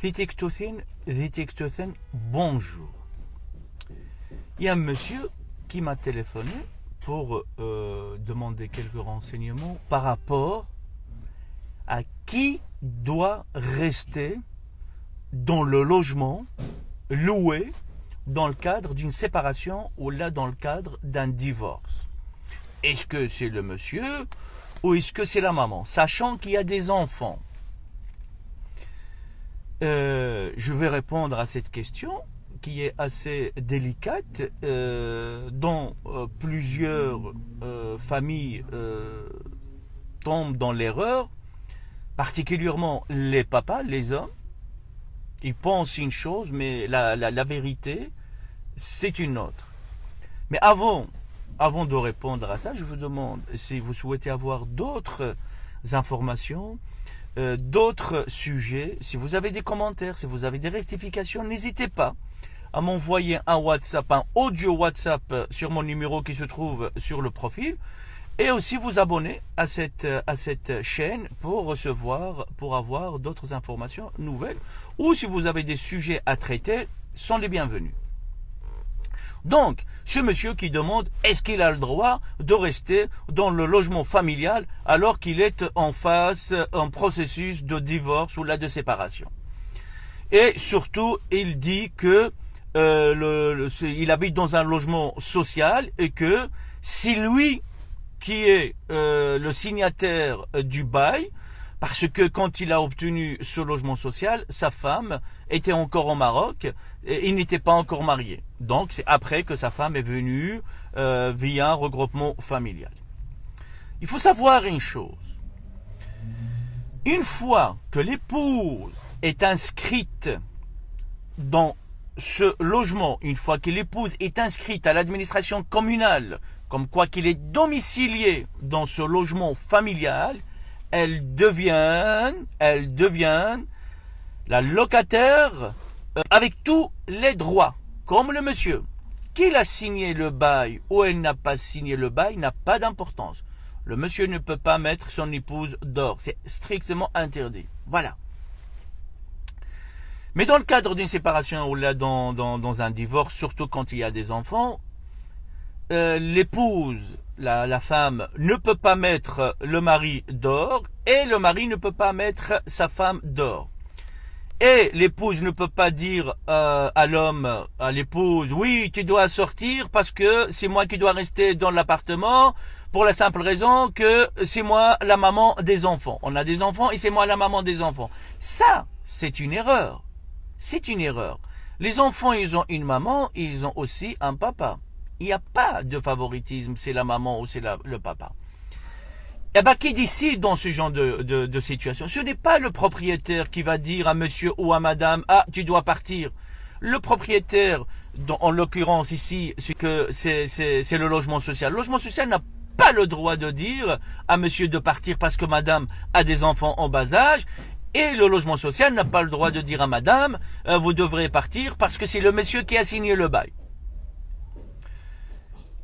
Zitektosen, bonjour. Il y a un monsieur qui m'a téléphoné pour demander quelques renseignements par rapport à qui doit rester dans le logement loué dans le cadre d'une séparation ou là dans le cadre d'un divorce. Est-ce que c'est le monsieur ou est-ce que c'est la maman? Sachant qu'il y a des enfants. Je vais répondre à cette question qui est assez délicate, dont plusieurs familles tombent dans l'erreur, particulièrement les papas, les hommes. Ils pensent une chose, mais la vérité, c'est une autre. Mais avant de répondre à ça, je vous demande si vous souhaitez avoir d'autres informations, d'autres sujets, si vous avez des commentaires, si vous avez des rectifications, n'hésitez pas à m'envoyer un WhatsApp, un audio WhatsApp sur mon numéro qui se trouve sur le profil, et aussi vous abonner à cette chaîne pour avoir d'autres informations nouvelles, ou si vous avez des sujets à traiter, sont les bienvenus. Donc, ce monsieur qui demande est-ce qu'il a le droit de rester dans le logement familial alors qu'il est en processus de divorce ou là de séparation. Et surtout, il dit que il habite dans un logement social et que c'est lui qui est le signataire du bail, parce que quand il a obtenu ce logement social, sa femme était encore au Maroc et il n'était pas encore marié. Donc c'est après que sa femme est venue via un regroupement familial. Il faut savoir une chose. Une fois que l'épouse est inscrite dans ce logement, une fois que l'épouse est inscrite à l'administration communale, comme quoi qu'il est domicilié dans ce logement familial, elle devient la locataire avec tous les droits, comme le monsieur. Qu'il a signé le bail ou elle n'a pas signé le bail n'a pas d'importance. Le monsieur ne peut pas mettre son épouse dehors, c'est strictement interdit. Voilà. Mais dans le cadre d'une séparation ou là dans un divorce, surtout quand il y a des enfants, l'épouse, la femme, ne peut pas mettre le mari dehors et le mari ne peut pas mettre sa femme dehors. Et l'épouse ne peut pas dire à l'homme, à l'épouse, oui, tu dois sortir parce que c'est moi qui dois rester dans l'appartement pour la simple raison que c'est moi la maman des enfants. On a des enfants et c'est moi la maman des enfants. Ça, c'est une erreur. C'est une erreur. Les enfants, ils ont une maman, ils ont aussi un papa. Il n'y a pas de favoritisme, c'est la maman ou c'est le papa. Eh bien, qui décide dans ce genre de situation? Ce n'est pas le propriétaire qui va dire à monsieur ou à madame, ah, tu dois partir. Le propriétaire, en l'occurrence ici, c'est le logement social. Le logement social n'a pas le droit de dire à monsieur de partir parce que madame a des enfants en bas âge. Et le logement social n'a pas le droit de dire à madame, vous devrez partir parce que c'est le monsieur qui a signé le bail.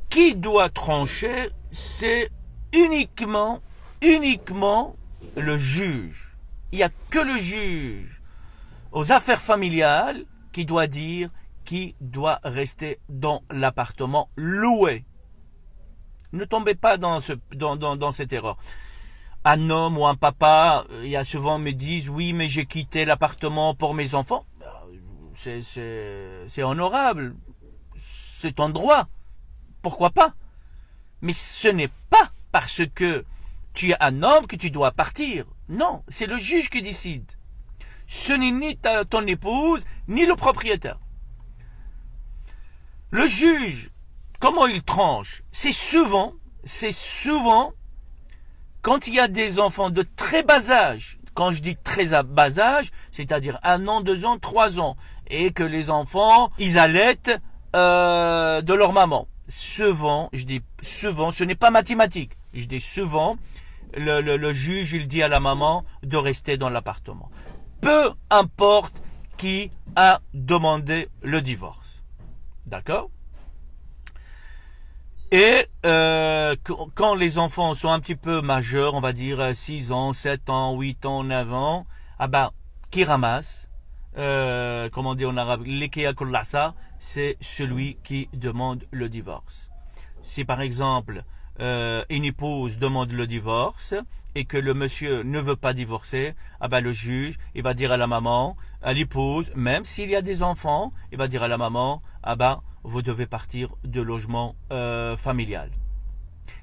Qui doit trancher, c'est uniquement le juge. Il n'y a que le juge aux affaires familiales qui doit dire qui doit rester dans l'appartement loué. Ne tombez pas dans cette erreur. Un homme ou un papa, il y a souvent me disent oui mais j'ai quitté l'appartement pour mes enfants. C'est honorable, c'est ton droit. Pourquoi pas? Mais ce n'est pas parce que tu es un homme que tu dois partir. Non, c'est le juge qui décide. Ce n'est ni ton épouse, ni le propriétaire. Le juge, comment il tranche? C'est souvent, quand il y a des enfants de très bas âge, quand je dis très bas âge, c'est-à-dire 1 an, 2 ans, 3 ans, et que les enfants, ils allaitent de leur maman. Souvent, je dis souvent, ce n'est pas mathématique. Je dis souvent, le juge, il dit à la maman de rester dans l'appartement. Peu importe qui a demandé le divorce. D'accord? Et quand les enfants sont un petit peu majeurs, on va dire 6 ans, 7 ans, 8 ans, 9 ans, ah ben, qui ramasse? comme on dit en arabe, l'Ikea kullasa, c'est celui qui demande le divorce. Si par exemple, une épouse demande le divorce et que le monsieur ne veut pas divorcer, ah ben le juge, il va dire à la maman, à l'épouse, même s'il y a des enfants, il va dire à la maman, ah ben vous devez partir de logement familial.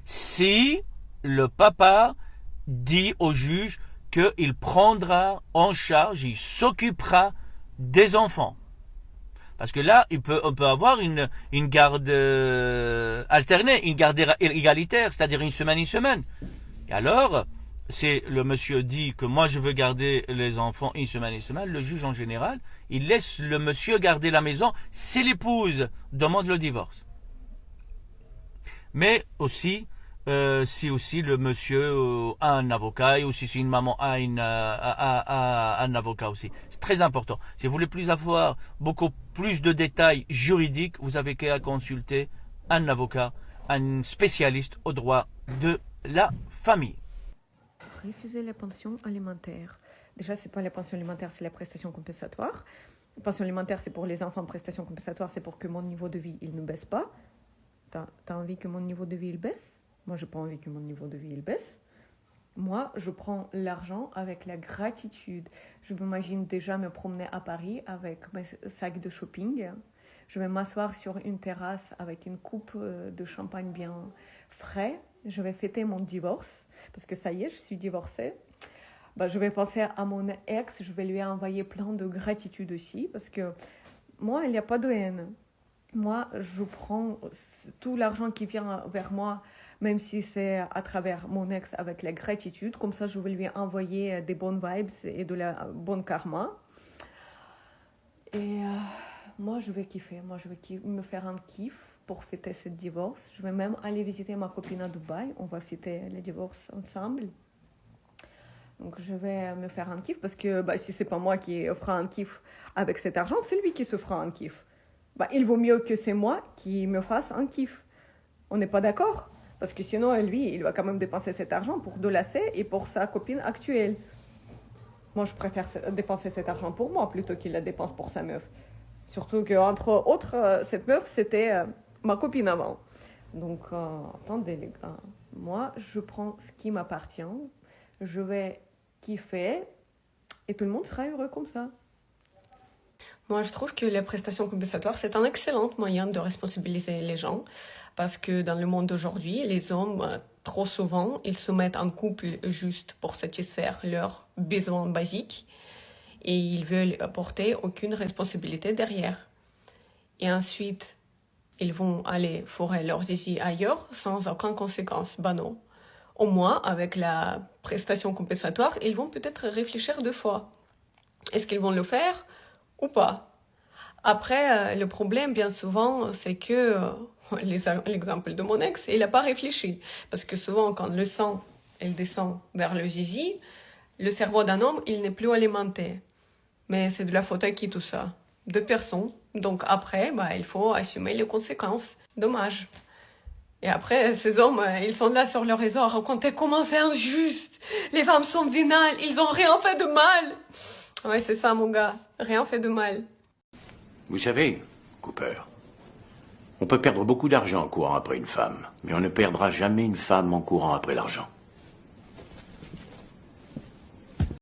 Si le papa dit au juge qu'il prendra en charge, il s'occupera des enfants. Parce que là, on peut avoir une garde alternée, une garde égalitaire, c'est-à-dire une semaine. Et alors, c'est le monsieur dit que moi je veux garder les enfants une semaine, le juge en général, il laisse le monsieur garder la maison si l'épouse demande le divorce. Mais aussi, si aussi le monsieur a un avocat, et aussi si une maman a un avocat aussi. C'est très important. Si vous voulez plus avoir beaucoup plus de détails juridiques, vous avez qu'à consulter un avocat, un spécialiste au droit de la famille. Refuser les pensions alimentaires. Déjà, c'est pas les pensions alimentaires, c'est la prestation compensatoire. La pension alimentaire, c'est pour les enfants. Prestation compensatoire, c'est pour que mon niveau de vie, il ne baisse pas. T'as envie que mon niveau de vie, il baisse? Moi, je n'ai pas envie que mon niveau de vie, il baisse. Moi, je prends l'argent avec la gratitude. Je m'imagine déjà me promener à Paris avec mes sacs de shopping. Je vais m'asseoir sur une terrasse avec une coupe de champagne bien frais. Je vais fêter mon divorce, parce que ça y est, je suis divorcée. Je vais penser à mon ex, je vais lui envoyer plein de gratitude aussi, parce que moi, il n'y a pas de haine. Moi, je prends tout l'argent qui vient vers moi, même si c'est à travers mon ex, avec la gratitude. Comme ça, je vais lui envoyer des bonnes vibes et de la bonne karma. Et moi, je vais kiffer. Moi, je vais me faire un kiff pour fêter ce divorce. Je vais même aller visiter ma copine à Dubaï. On va fêter le divorce ensemble. Donc, je vais me faire un kiff parce que si c'est pas moi qui fera un kiff avec cet argent, c'est lui qui se fera un kiff. Il vaut mieux que c'est moi qui me fasse un kiff. On n'est pas d'accord? Parce que sinon, lui, il va quand même dépenser cet argent pour de lacets et pour sa copine actuelle. Moi, je préfère dépenser cet argent pour moi plutôt qu'il la dépense pour sa meuf. Surtout qu'entre autres, cette meuf, c'était ma copine avant. Donc, attendez les gars. Moi, je prends ce qui m'appartient. Je vais kiffer et tout le monde sera heureux comme ça. Moi, je trouve que les prestations compensatoires, c'est un excellent moyen de responsabiliser les gens parce que dans le monde d'aujourd'hui, les hommes, trop souvent, ils se mettent en couple juste pour satisfaire leurs besoins basiques et ils veulent apporter aucune responsabilité derrière. Et ensuite, ils vont aller fourrer leurs zizi ailleurs sans aucune conséquence. Non. Au moins, avec la prestation compensatoire, ils vont peut-être réfléchir 2 fois. Est-ce qu'ils vont le faire ou pas? Après, le problème, bien souvent, c'est que l'exemple de mon ex, il n'a pas réfléchi. Parce que souvent, quand le sang, il descend vers le zizi, le cerveau d'un homme, il n'est plus alimenté. Mais c'est de la faute à qui tout ça? De personne. Donc après, il faut assumer les conséquences. Dommage. Et après, ces hommes, ils sont là sur leur réseau à raconter comment c'est injuste. Les femmes sont vénales, ils ont rien fait de mal. Ouais, c'est ça, mon gars. Rien fait de mal. Vous savez, Cooper, on peut perdre beaucoup d'argent en courant après une femme, mais on ne perdra jamais une femme en courant après l'argent.